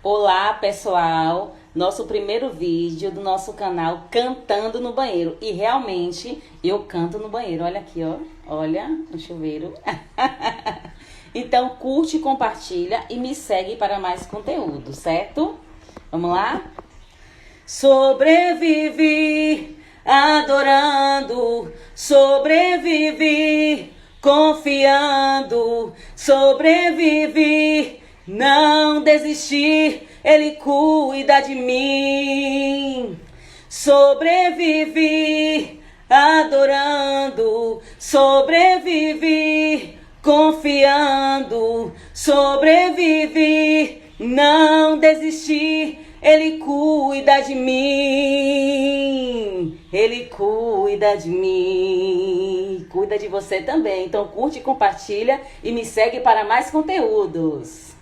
Olá, pessoal! Nosso primeiro vídeo do nosso canal Cantando no Banheiro. E realmente eu canto no banheiro. Olha aqui, ó. Olha o chuveiro. Então curte, compartilha e me segue para mais conteúdo, certo? Vamos lá? Sobrevivi adorando, sobrevivi confiando, sobrevivi, não desisti, Ele cuida de mim. Sobrevivi adorando, sobrevivi confiando, sobrevivi, não desisti, Ele cuida de mim. Ele cuida de mim. Cuida de você também. Então curte, compartilha e me segue para mais conteúdos.